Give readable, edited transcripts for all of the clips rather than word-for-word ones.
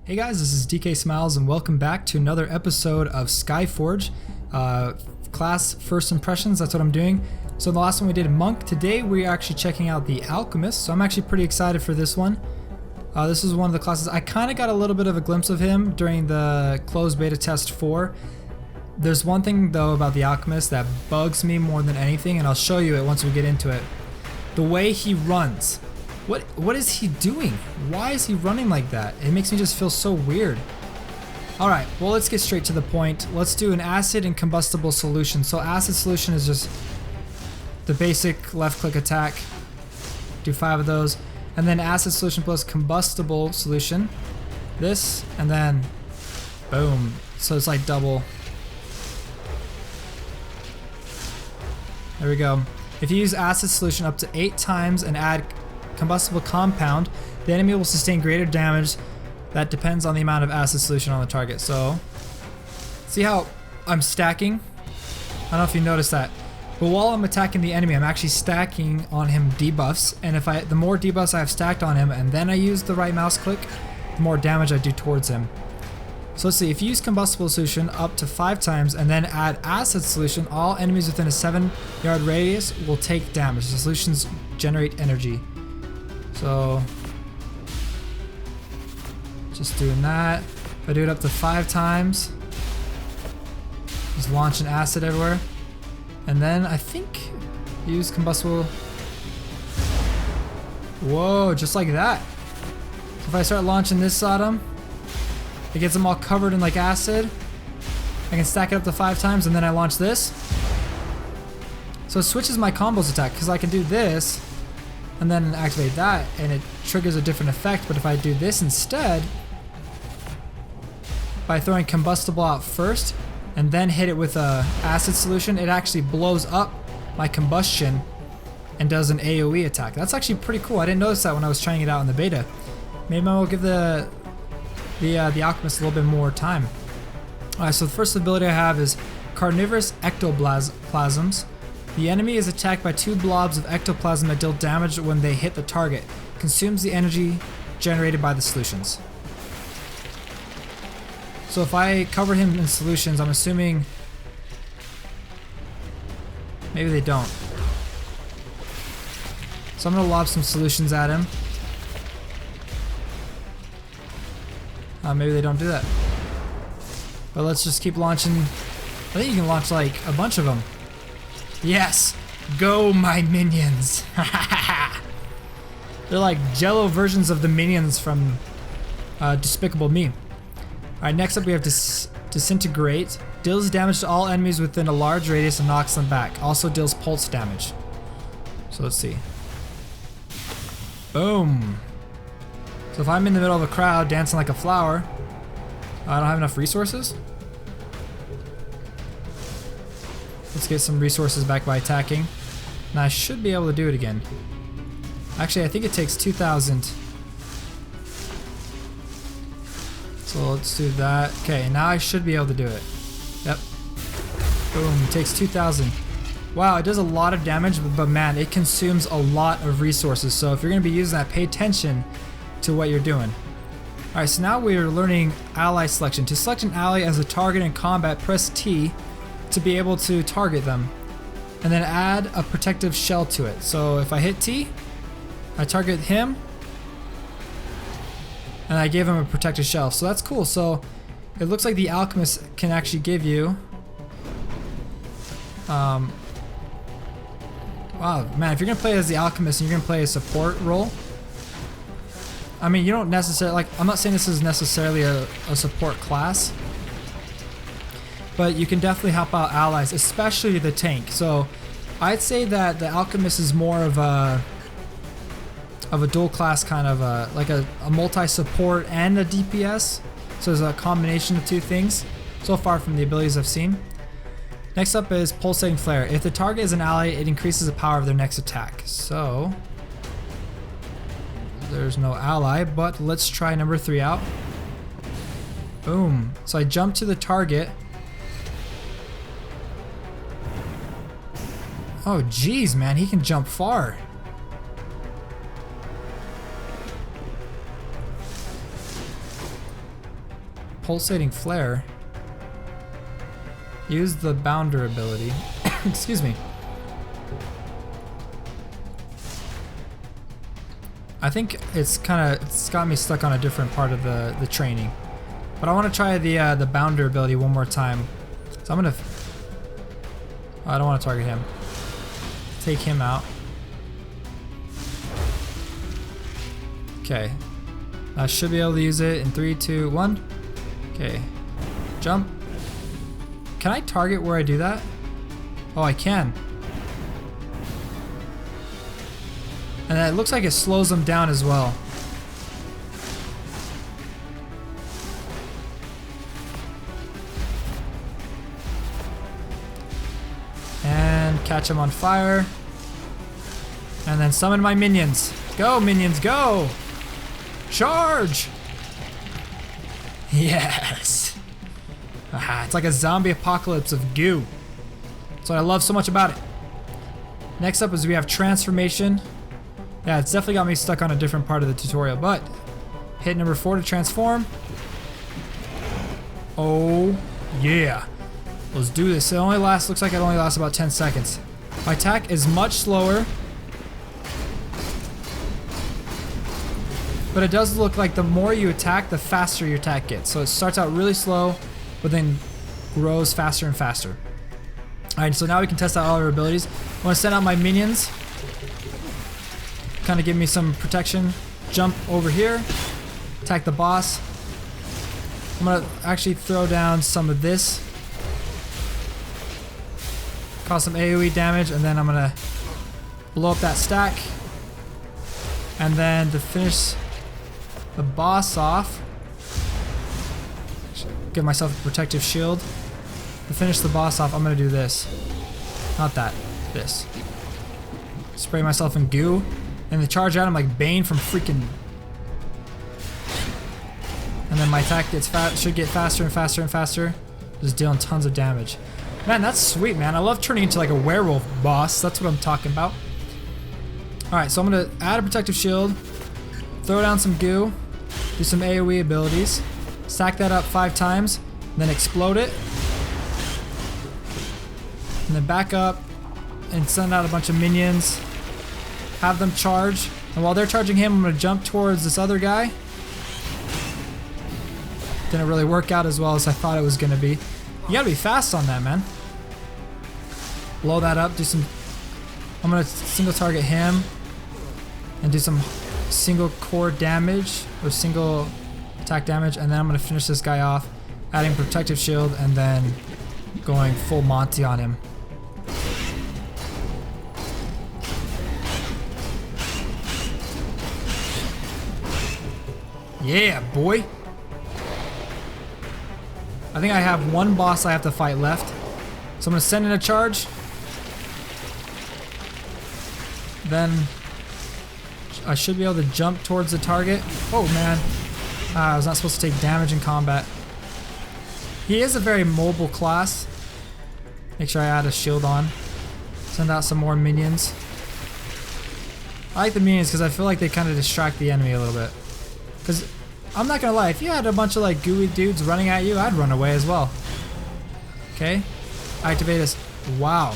Hey guys, this is Dksmyles and welcome back to another episode of Skyforge, class first impressions. That's what I'm doing. So the last one we did Monk. Today we're actually checking out the Alchemist, so I'm actually pretty excited for this one. This is one of the classes. I kind of got a little bit of a glimpse of him during the closed beta test 4. There's one thing though about the Alchemist that bugs me more than anything, and I'll show you it once we get into it. The way he runs. What is he doing? Why is he running like that? It makes me just feel so weird. Alright, well let's get straight to the point. Let's do an acid and combustible solution. So acid solution is just the basic left click attack. Do 5 of those. And then acid solution plus combustible solution. This, and then boom. So it's like double. There we go. If you use acid solution up to 8 times and add combustible compound, the enemy will sustain greater damage. That depends on the amount of acid solution on the target. So, see how I'm stacking? I don't know if you noticed that. But while I'm attacking the enemy, I'm actually stacking on him debuffs. And the more debuffs I have stacked on him, and then I use the right mouse click, the more damage I do towards him. So let's see, if you use combustible solution up to 5 times and then add acid solution, all enemies within a 7-yard radius will take damage. The solutions generate energy. So, just doing that. If I do it up to 5 times, just launch an acid everywhere. And then I think use combustible. Whoa, just like that. So if I start launching this at him, it gets them all covered in like acid. I can stack it up to 5 times and then I launch this. So it switches my combos attack because I can do this and then activate that and it triggers a different effect. But if I do this instead, by throwing combustible out first and then hit it with a acid solution, it actually blows up my combustion and does an AoE attack. That's actually pretty cool. I didn't notice that when I was trying it out in the beta. Maybe I will give the Alchemist a little bit more time. Alright, so the first ability I have is Carnivorous Ectoplasms. The enemy is attacked by 2 blobs of ectoplasm that deal damage when they hit the target. Consumes the energy generated by the solutions. So if I cover him in solutions, I'm assuming maybe they don't. So I'm gonna lob some solutions at him. Maybe they don't do that. But let's just keep launching. I think you can launch like a bunch of them. Yes! Go my minions! They're like jello versions of the minions from Despicable Me. Alright, next up we have Disintegrate. Deals damage to all enemies within a large radius and knocks them back. Also deals pulse damage. So let's see. Boom! So if I'm in the middle of a crowd dancing like a flower, I don't have enough resources. Let's get some resources back by attacking. Now I should be able to do it again. Actually, I think it takes 2,000. So let's do that. Okay, now I should be able to do it. Yep. Boom, it takes 2,000. Wow, it does a lot of damage, but man, it consumes a lot of resources. So if you're going to be using that, pay attention to what you're doing. Alright, so now we're learning ally selection. To select an ally as a target in combat, press T to be able to target them. And then add a protective shell to it. So if I hit T, I target him, and I gave him a protective shell. So that's cool. So it looks like the Alchemist can actually give you wow, man, if you're gonna play as the Alchemist and you're gonna play a support role, I mean, you don't necessarily, like, I'm not saying this is necessarily a support class, but you can definitely help out allies, especially the tank. So I'd say that the Alchemist is more of a dual class kind of like a multi-support and a DPS. So there's a combination of 2 things so far from the abilities I've seen. Next up is Pulsating Flare. If the target is an ally, it increases the power of their next attack. So there's no ally, but let's try number 3 out. Boom. So I jump to the target. Oh geez, man, he can jump far. pulsating flare. Use the bounder ability. Excuse me. I think it's got me stuck on a different part of the training. But I want to try the bounder ability one more time. So I'm gonna. Oh, I don't want to target him. Take him out. Okay. I should be able to use it in 3, 2, 1. Okay. Jump. Can I target where I do that? Oh, I can. And it looks like it slows them down as well. And catch him on fire. And then summon my minions. Go, minions, go! Charge! Yes! Aha, it's like a zombie apocalypse of goo. That's what I love so much about it. Next up is we have transformation. Yeah, it's definitely got me stuck on a different part of the tutorial, but hit number 4 to transform. Oh, yeah. Let's do this. Looks like it only lasts about 10 seconds. My attack is much slower. But it does look like the more you attack, the faster your attack gets. So it starts out really slow, but then grows faster and faster. Alright, so now we can test out all our abilities. I want to send out my minions. Kind of give me some protection. Jump over here. Attack the boss. I'm going to actually throw down some of this. Cause some AoE damage, and then I'm going to blow up that stack. And then to finish the boss off, give myself a protective shield. To finish the boss off, I'm going to do this. Not that. This. Spray myself in goo. And the charge out, I'm like Bane from freaking... And then my attack should get faster and faster and faster. Just dealing tons of damage. Man, that's sweet, man. I love turning into like a werewolf boss. That's what I'm talking about. Alright, so I'm going to add a protective shield. Throw down some goo. Do some AoE abilities. Stack that up 5 times. Then explode it. And then back up. And send out a bunch of minions. Have them charge. And while they're charging him, I'm going to jump towards this other guy. Didn't really work out as well as I thought it was going to be. You got to be fast on that, man. Blow that up. Do some... I'm going to single target him. And do some single core damage. Or single attack damage. And then I'm going to finish this guy off. Adding protective shield. And then going full Monty on him. Yeah, boy. I think I have one boss I have to fight left. So I'm going to send in a charge. Then I should be able to jump towards the target. Oh, man. I was not supposed to take damage in combat. He is a very mobile class. Make sure I add a shield on. Send out some more minions. I like the minions because I feel like they kind of distract the enemy a little bit. Because I'm not gonna lie, if you had a bunch of like gooey dudes running at you, I'd run away as well. Okay, activate this. Wow.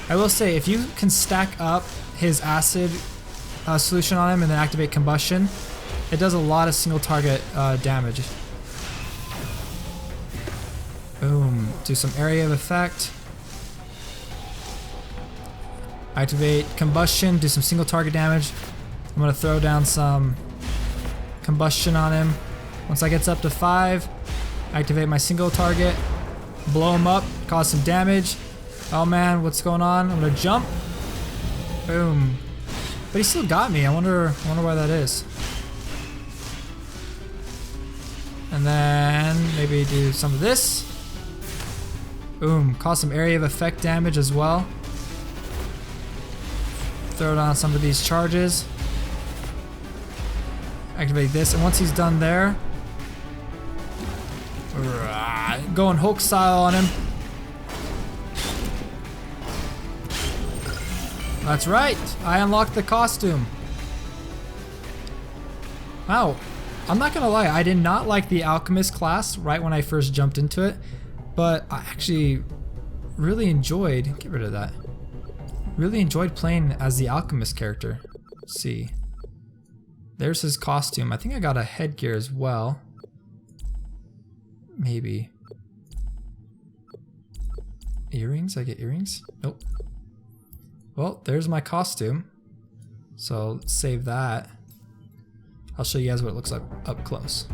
I will say, if you can stack up his acid solution on him and then activate combustion, it does a lot of single target damage. Boom. Do some area of effect. Activate combustion, do some single target damage. I'm gonna throw down some combustion on him. Once that gets up to 5, activate my single target, blow him up, cause some damage. Oh man, what's going on? I'm gonna jump. Boom. But he still got me. I wonder why that is. And then maybe do some of this. Boom. Cause some area of effect damage as well. Throw down some of these charges. Activate this, and once he's done there, going Hulk style on him. That's right, I unlocked the costume. Wow, I'm not gonna lie, I did not like the Alchemist class right when I first jumped into it, but I actually really enjoyed, get rid of that, really enjoyed playing as the Alchemist character. Let's see. There's his costume. I think I got a headgear as well. Maybe. Earrings? I get earrings? Nope. Well, there's my costume. So let's save that. I'll show you guys what it looks like up close.